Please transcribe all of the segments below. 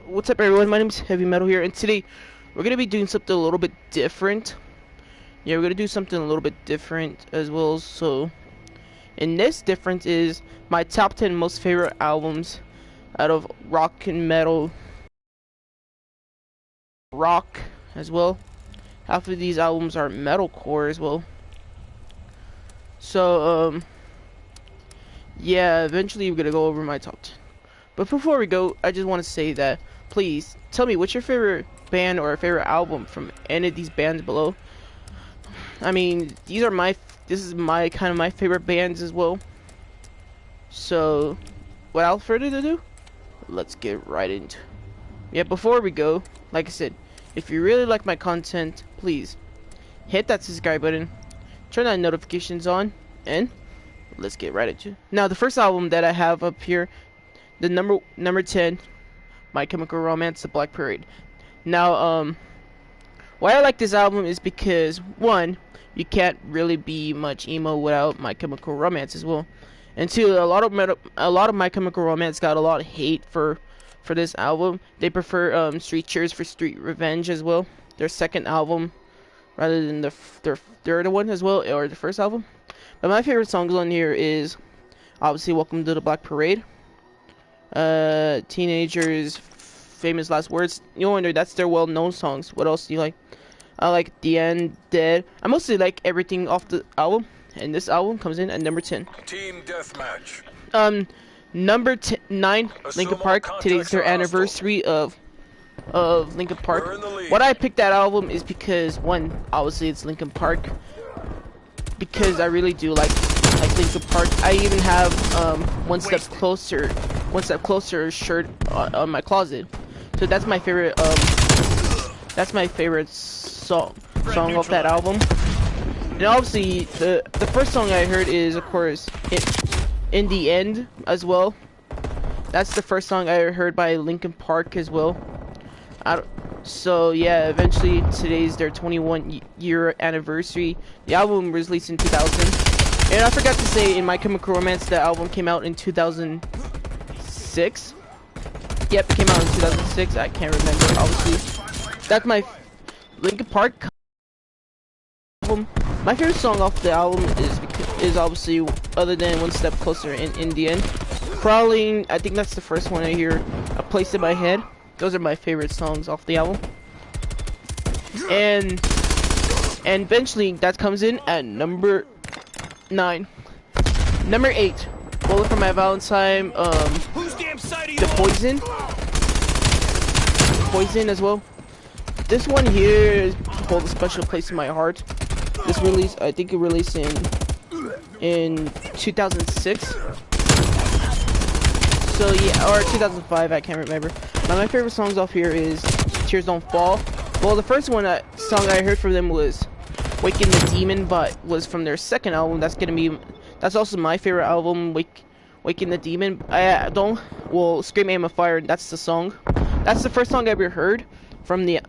What's up, everyone? My name is Heavy Metal here, and today we're gonna be doing something a little bit different. Yeah, we're gonna do something a little bit different as well. So, and this difference is my top 10 most favorite albums out of rock and metal, rock as well. Half of these albums are metalcore as well. So, yeah, eventually we're gonna go over my top 10. But before we go, I just want to say that please tell me what's your favorite band or favorite album from any of these bands below. I mean, this is my kind of my favorite bands as well. So, without further ado, let's get right into it. Yeah, before we go, like I said, if you really like my content, please hit that subscribe button, turn that notifications on, and let's get right into it. Now, the first album that I have up here, the number 10, My Chemical Romance, The Black Parade. Now, why I like this album is because, one, you can't really be much emo without My Chemical Romance as well, and two, a lot of My Chemical Romance got a lot of hate for this album. They prefer Street Cheers for Street Revenge as well, their second album, rather than their third one as well, or the first album. But my favorite songs on here is obviously Welcome to the Black Parade, Teenagers, Famous Last Words. You wonder, that's their well-known songs. What else do you like? I like The End, Dead. I mostly like everything off the album, and this album comes in at number 10. Team Deathmatch. Number 9, Linkin Park. Today's their anniversary of Linkin Park. What I picked that album is because, one, obviously it's Linkin Park, because I really do like Linkin Park. I even have One Step Closer shirt on my closet. So that's my favorite song off that album. And obviously the first song I heard is, of course, In the End as well. That's the first song I heard by Linkin Park as well. So yeah, eventually today's their 21-year anniversary. The album was released in 2000. And I forgot to say, in My Chemical Romance, the album came out in 2006. Yep, it came out in 2006. I can't remember, obviously. That's my Linkin Park album. My favorite song off the album is obviously, other than One Step Closer and In the End, Crawling. I think that's the first one I hear, A Place in My Head. Those are my favorite songs off the album. And eventually that comes in at number 9. Number 8, Bullet for My Valentine. The Poison as well. This one here holds a special place in my heart. This release, I think it released in 2006. So yeah, or 2005, I can't remember. Now my favorite songs off here is Tears Don't Fall. Well, the first song I heard from them was Waking the Demon, but was from their second album. That's also my favorite album, Waking the Demon. Scream Aim of Fire, that's the song. That's the first song I ever heard from their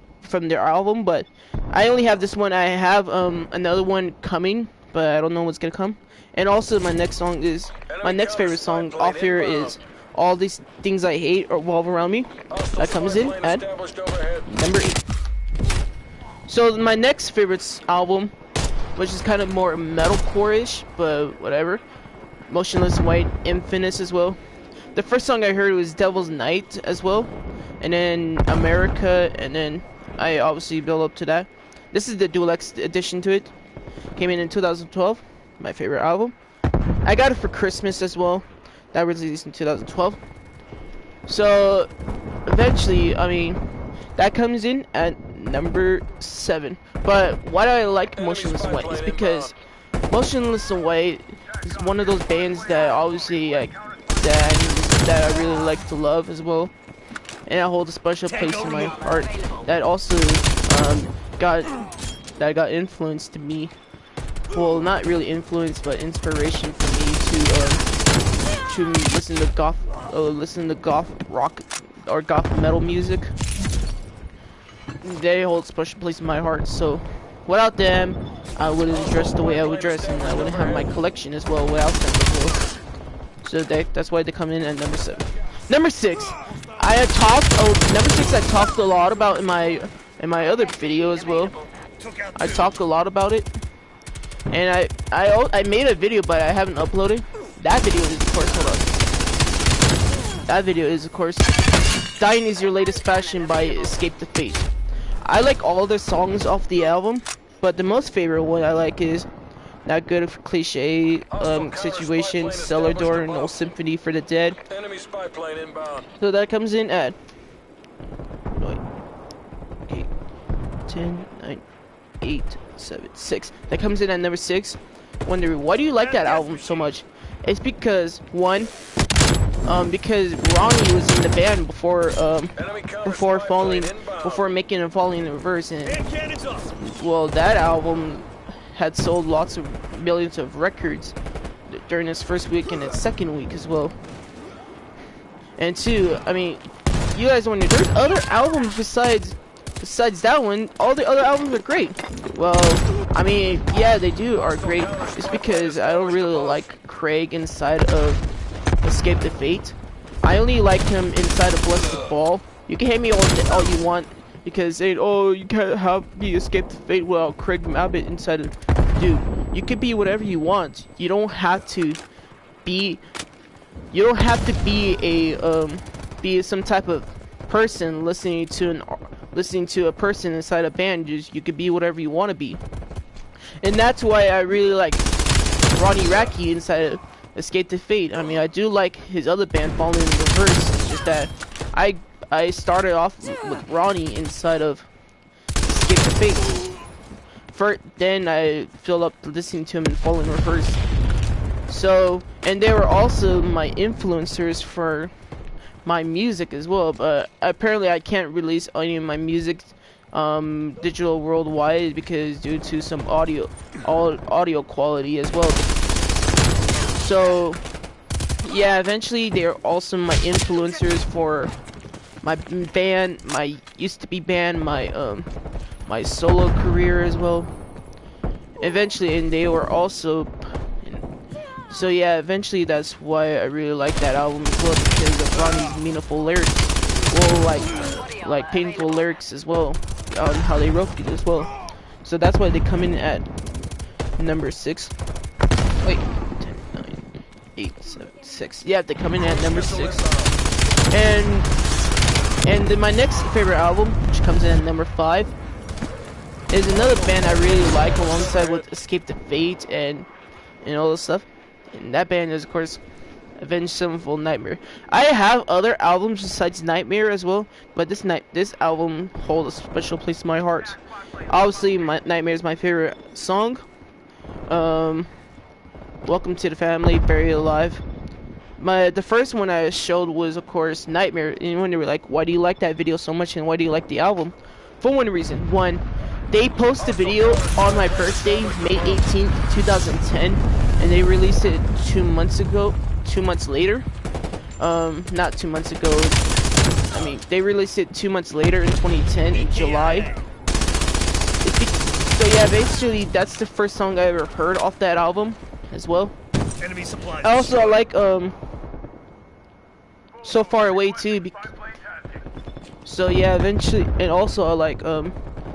album, but I only have this one. I have another one coming, but I don't know what's gonna come. And also my next favorite song off here is All These Things I Hate Revolve Around Me. That comes in at number 8. So my next favorite album, which is kind of more metalcore-ish, but whatever, Motionless in White, Infinite as well. The first song I heard was Devil's Night as well, and then America, and then I obviously build up to that. This is the deluxe edition to it. Came in 2012. My favorite album. I got it for Christmas as well. That was released in 2012. So eventually, I mean, that comes in at number 7. But why do I like Motionless in White is because Motionless in White is one of those bands that obviously that I really like to love as well, and I hold a special place in my heart. That also got influenced to me. Well, not really influence, but inspiration for me to listen to goth rock or goth metal music. They hold a special place in my heart. So without them, I wouldn't dress the way I would dress, and I wouldn't have my collection as well without them as well. So that's why they come in at number 7. Number 6, I had talked. Oh, number 6. I talked a lot about in my other video as well. I talked a lot about it, and I made a video, but I haven't uploaded. That video is, of course, hold on. That video is, of course, "Dying Is Your Latest Fashion" by Escape the Fate. I like all the songs off the album, but the most favorite one I like is "Not Good for Cliche," "Situation," "Cellar Door," and "No Symphony for the Dead." Enemy spy plane inbound. So that comes in at 8, 10, 9, 8, 7, 6. That comes in at number 6. Wonder why do you like that album so much? It's because one, because Ronnie was in the band before making and falling in reverse, and well, that album had sold lots of millions of records during its first week and its second week as well. And two, I mean, you guys wonder, there's other albums besides that one. All the other albums are great. Well, I mean, yeah, they are great. It's because I don't really like Craig inside of Escape the Fate. I only like him inside of Bless the Fall. You can hate me all you want because saying, oh, you can't have me Escape the Fate without Craig Mabbitt inside of. Dude, you could be whatever you want. You don't have to be. You don't have to be some type of person listening to a person inside a band. You could be whatever you want to be, and that's why I really like Ronnie Radke inside of Escape the Fate. I mean, I do like his other band, Falling in Reverse. It's just that I started off with Ronnie inside of Escape the Fate. Then I filled up listening to him in Falling in Reverse. So, and they were also my influencers for my music as well. But apparently, I can't release any of my music digital worldwide because due to some audio quality as well. So, yeah, eventually they're also my influencers for my band, my used-to-be band, my solo career as well. Eventually, and they were also. So yeah, eventually that's why I really like that album as well, because of Ronnie's meaningful lyrics, well, like painful lyrics as well, on how they wrote it as well. So that's why they come in at number 6. Wait, 10, 9, 8, 7, 6. Yeah, they come in at number 6. And then my next favorite album, which comes in at number 5, is another band I really like, alongside with Escape the Fate and all this stuff. And that band is, of course, Avenged Sevenfold Nightmare. I have other albums besides Nightmare as well, but this album holds a special place in my heart. Obviously, Nightmare is my favorite song. Welcome to the Family, Buried Alive. The first one I showed was, of course, Nightmare. And you wonder, like, why do you like that video so much, and why do you like the album? For one reason. One, they posted a video on my birthday, May 18th, 2010. And they released it 2 months later. Not 2 months ago. I mean, they released it 2 months later in 2010, in July. So yeah, basically, that's the first song I ever heard off that album, as well. Enemy supplies. Also, I like, So Far Away, too. So yeah, eventually, and also I like,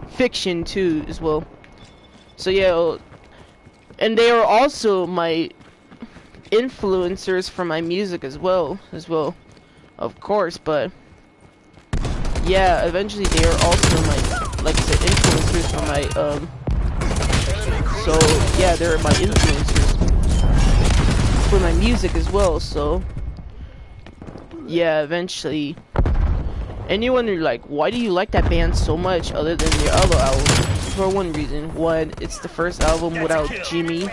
Fiction, too, as well. So yeah, and they are also my influencers for my music as well, of course. But yeah, eventually they are also my, like I said, influencers for my So yeah, they're my influencers for my music as well. So yeah, eventually. And you wonder, like, why do you like that band so much other than your other albums? For one reason. One, it's the first album without Jimmy,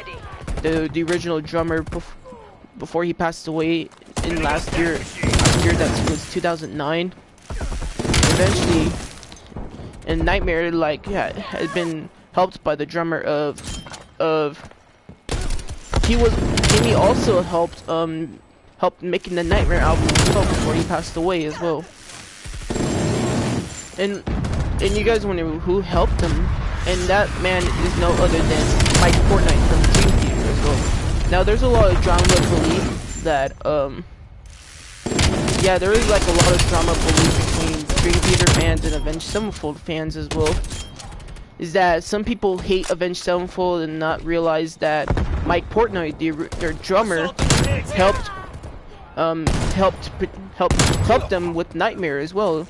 the original drummer, before he passed away in last year that was 2009. Eventually, and Nightmare, like, had been helped by the drummer of Jimmy also helped making the Nightmare album as well before he passed away as well. And you guys wonder who helped him, and that man is no other than Mike Fortnite from Dream Theater as well. Now there's a lot of drama belief that yeah, there is like a lot of drama between Dream Theater fans and Avenged Sevenfold fans as well. Is that some people hate Avenged Sevenfold and not realize that Mike Portnoy, their drummer, helped them with Nightmare as well.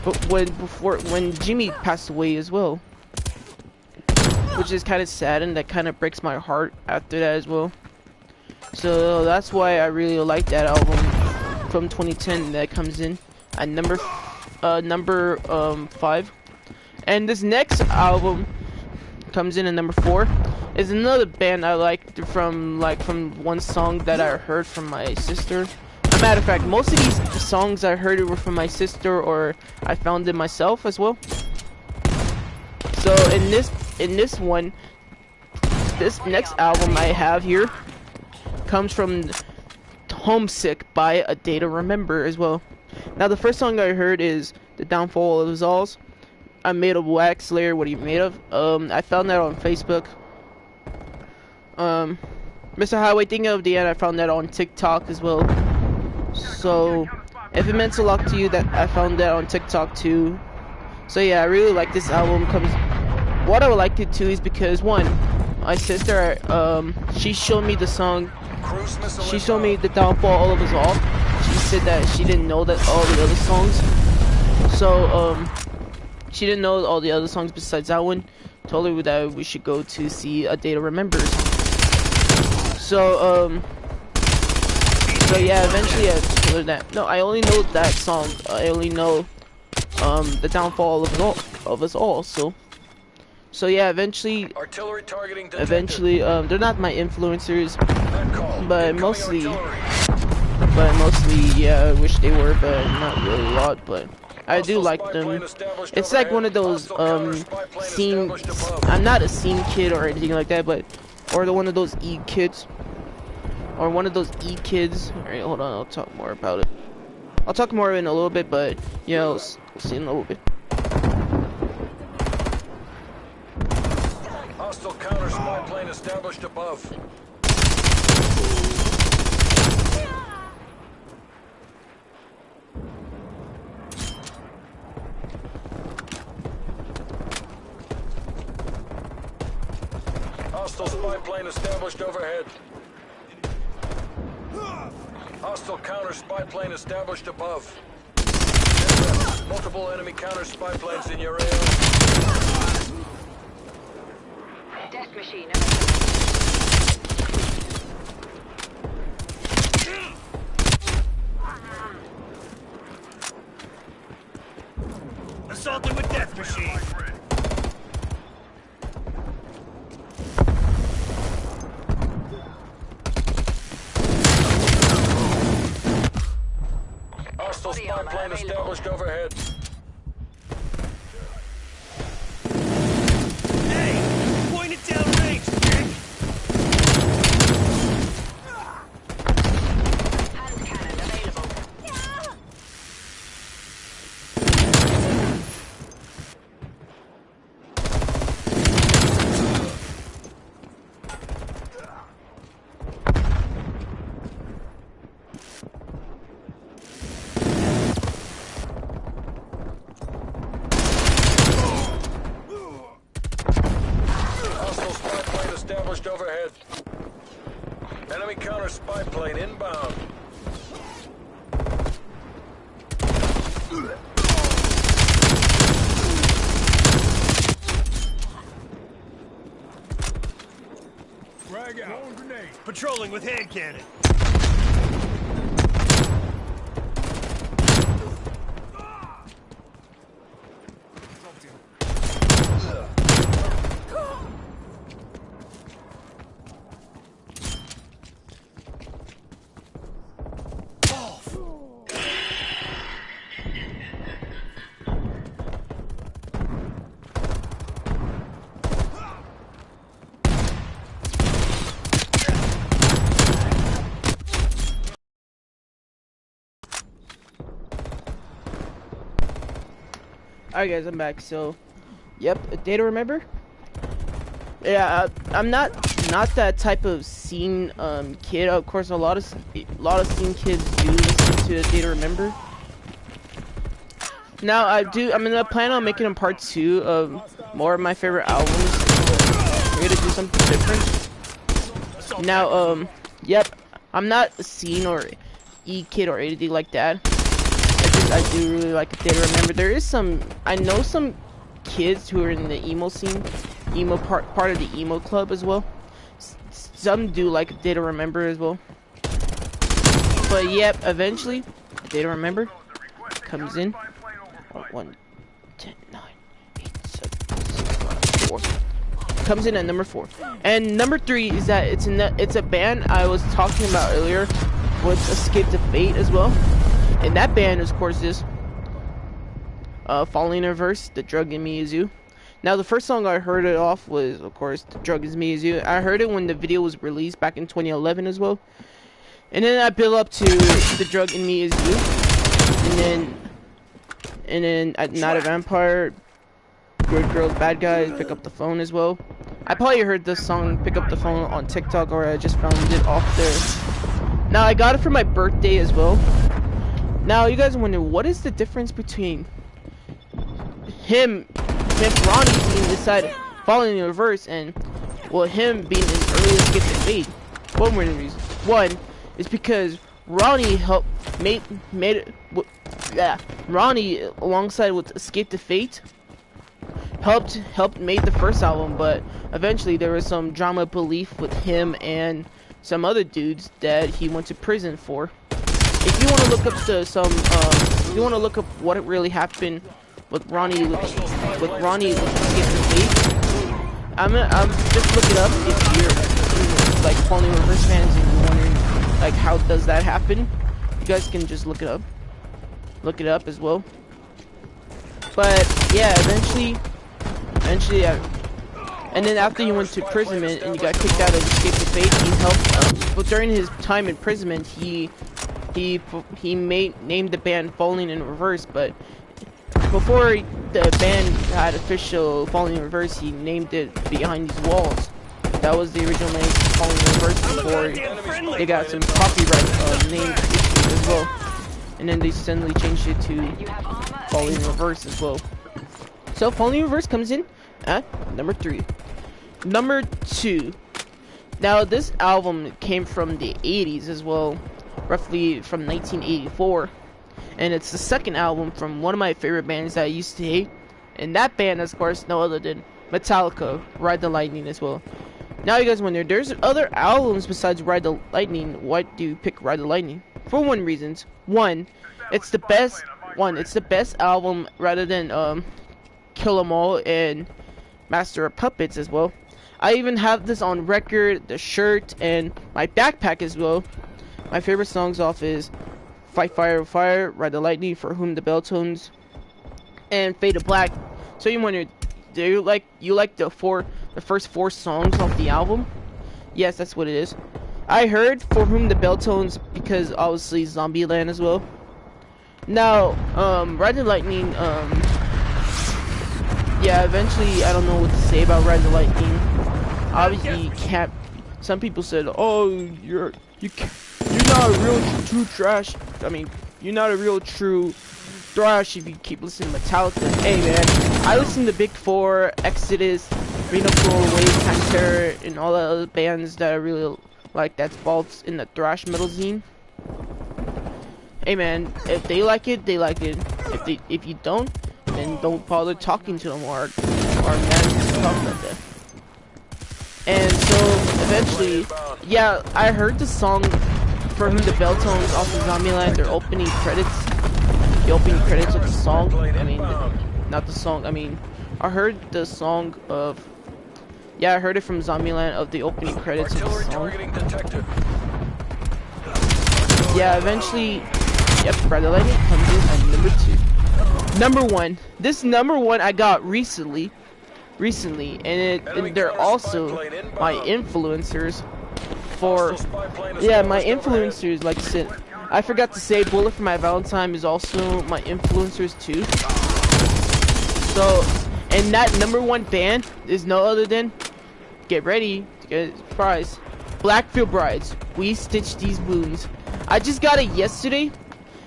But when Jimmy passed away as well, which is kind of sad and that kind of breaks my heart after that as well. So that's why I really like that album from 2010 that comes in at number 5. And this next album comes in at number 4. Is another band I liked from one song that I heard from my sister. As a matter of fact, most of these songs I heard were from my sister or I found it myself as well. So in this next album I have here comes from Homesick by A Day to Remember as well. Now the first song I heard is The Downfall of Us Alls. I'm made of wax, Slayer, what are you made of? I found that on Facebook. Mr. Highway Thinking of the End, I found that on TikTok as well. So if it meant a lot to you, that I found that on TikTok too. So yeah, I really like this album. What I would like it too is because one, my sister, she showed me the song. She showed me The Downfall All of Us All. She said that she didn't know that all the other songs. So she didn't know all the other songs besides that one. Told her that we should go to see A Day to Remember. So yeah, eventually I told her that. No, I only know that song. I only know The Downfall of Us All. So yeah, eventually they're not my influencers, but mostly yeah, I wish they were, but not really a lot, but I do like them. It's like one of those scene. I'm not a scene kid or anything like that, but one of those E kids, or one of those E kids. All right, hold on, I'll talk more about it. I'll talk more in a little bit, but yeah, we'll see in a little bit. Hostile counter spy plane established above. Hostile spy plane established overhead. Hostile counter spy plane established above. Multiple enemy counter spy planes in your AO. Death machine. Assaulted with death machine. Hostile spy plane established overhead. Hey, point it down range, dick. Hand cannon available. Established overhead. Enemy counter spy plane inbound. Frag out. Grenade. Patrolling with hand cannon. Alright guys, I'm back. So, yep, A Day to Remember. Yeah, I'm not not that type of scene kid. Of course, a lot of scene kids do listen to Data Remember. Now I'm gonna plan on making a part 2 of more of my favorite albums. We're gonna do something different. Now yep, I'm not a scene or E kid or anything like that. I do really like Data Remember. There is I know some kids who are in the emo scene, part of the emo club as well. Some do like Data Remember as well. But yep, eventually Data Remember comes in. 1, 10, 9, 8, 7, 6, 5, 4. Comes in at number 4. And number 3 is that it's a band I was talking about earlier with Escape to Fate as well. And that band, of course, is Falling in Reverse, The Drug in Me Is You. Now, the first song I heard it off was, of course, The Drug Is Me Is You. I heard it when the video was released back in 2011 as well. And then I built up to The Drug in Me Is You. And then Not a Vampire, Good Girls, Bad Guys, Pick Up the Phone as well. I probably heard this song, Pick Up the Phone, on TikTok, or I just found it off there. Now, I got it for my birthday as well. Now, you guys wonder, what is the difference between him Ronnie being this side, Falling in Reverse, and, well, him being in early Escape to Fate? One more reason. One is because Ronnie Ronnie, alongside with Escape to Fate, helped make the first album, but eventually there was some drama belief with him and some other dudes that he went to prison for. If you want to look up if you want to look up what really happened with Ronnie with Escape to Fate, I'm just look it up if you're like Falling in Reverse fans and you're wondering like how does that happen. You guys can just look it up as well. But yeah, eventually, and then after he went to imprisonment and he got kicked out of Escape to Fate, he helped. But during his time in imprisonment, he named the band Falling in Reverse. But before the band had official Falling in Reverse, he named it Behind These Walls. That was the original name, Falling in Reverse, before they got some copyright name issues as well. And then they suddenly changed it to Falling in Reverse as well. So Falling in Reverse comes in at number 3. Number 2. Now this album came from the 80s as well, roughly from 1984. And it's the second album from one of my favorite bands that I used to hate. And that band, of course, no other than Metallica, Ride the Lightning as well. Now you guys wonder, there's other albums besides Ride the Lightning. Why do you pick Ride the Lightning? For one reasons. One, it's the best album rather than Kill 'Em All and Master of Puppets as well. I even have this on record, the shirt, and my backpack as well. My favorite songs off is Fight Fire with Fire, Ride the Lightning, For Whom the Bell Tolls, and Fade to Black. So you wonder, do you like the first 4 songs off the album? Yes, that's what it is. I heard For Whom the Bell Tolls because obviously Zombieland as well. Now, Ride the Lightning, yeah, eventually I don't know what to say about Ride the Lightning. Obviously you can't. Some people said, "Oh, you're not a real true trash. I mean, you're not a real true thrash if you keep listening to Metallica." Hey man, I listen to Big Four, Exodus, Reno Floor, Wave, Pantera, and all the other bands that I really like that falls in the thrash metal scene. Hey man, if they like it, they like it. If you don't, then don't bother talking to them or managing to talk about that. And so eventually, yeah, I heard the song For Whom the Bell Tolls off of Zombieland, their opening credits. The opening credits of the song. I mean, not the song. I mean, I heard the song of. Yeah, I heard it from Zombieland of the opening credits of the song. Yeah, eventually, yep, Ride the Lightning comes in at number 2. Number 1. This number 1 I got recently, and they're also my influencers for, yeah, my influencers, like I said. I forgot to say, Bullet for My Valentine is also my influencers too. So, and that number 1 band is no other than, get ready, Good surprise. Blackfield Brides. We stitched these wounds. I just got it yesterday,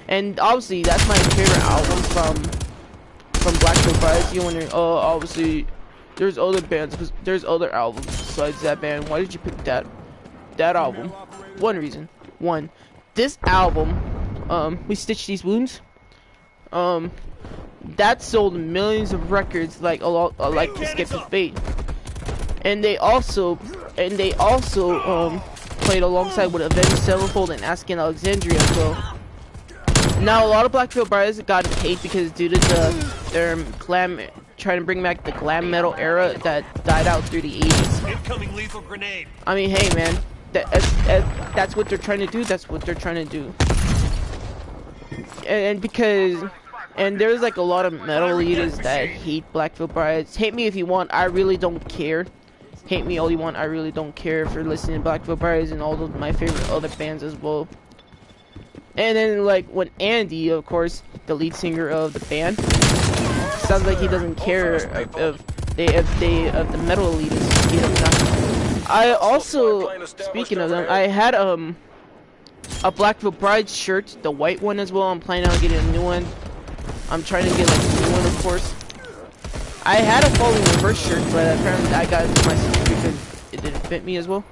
and obviously that's my favorite album from Blackfield Brides. You're wondering, oh, obviously there's other bands, because there's other albums besides that band. Why did you pick that album? One reason. One, this album, We Stitched These Wounds, that sold millions of records, like a lot, like Escape of Fate, and they also played alongside with Avenged Sevenfold and Asking Alexandria as well. Now a lot of Blackfield Brides got hate because due to their glam, trying to bring back the glam metal era that died out through the 80s. Incoming lethal grenade. I mean, hey man, that's what they're trying to do. That's what they're trying to do. And there's like a lot of metal leaders that hate Blackfield Brides. Hate me if you want. I really don't care. Hate me all you want. I really don't care for listening to Blackfield Brides and all of my favorite other bands as well. And then like when Andy, of course, the lead singer of the band, sounds like he doesn't care if the metal elitists hate him not. I also, speaking of them, I had a Blackfield Brides shirt, the white one as well. I'm planning on getting a new one. I'm trying to get like a new one, of course. I had a Falling Reverse shirt, but apparently I got it for my sister because it didn't fit me as well.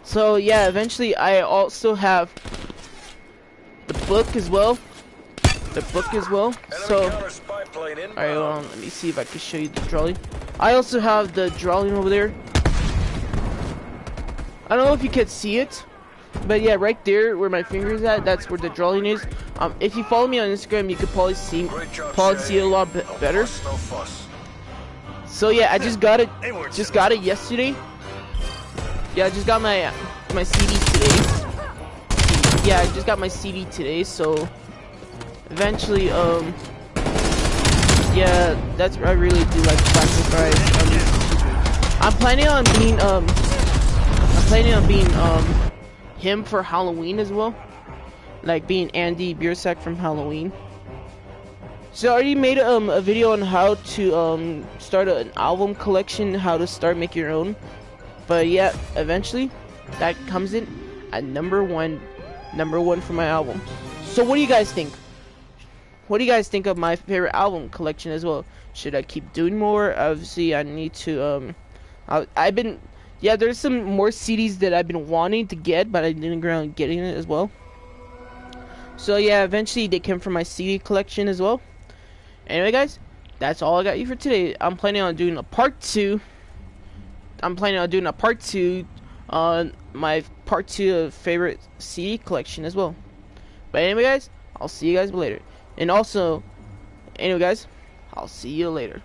So yeah, eventually I also have the book as well. So, alright, let me see if I can show you the drawing. I also have the drawing over there. I don't know if you can see it, but yeah, right there where my finger is at, that's where the drawing is. If you follow me on Instagram, you could probably see it a lot better. So yeah, I just got it yesterday. Yeah, I just got my CD today. Yeah, I just got my CD today, so eventually, yeah, that's I really do like Blackfield Brides. I'm planning on being him for Halloween as well, like being Andy Biersack from Halloween. So I already made a video on how to start an album collection, how to start making your own. But yeah, eventually that comes in at number one for my album. So what do you guys think? What do you guys think of my favorite album collection as well? Should I keep doing more? Obviously I need to yeah, there's some more CDs that I've been wanting to get, but I didn't get around getting it as well. So yeah, eventually they came from my CD collection as well. Anyway guys, that's all I got you for today. I'm planning on doing a part 2. I'm planning on doing a part 2 on my part 2 of favorite CD collection as well. But anyway guys, I'll see you guys later. And also, anyway guys, I'll see you later.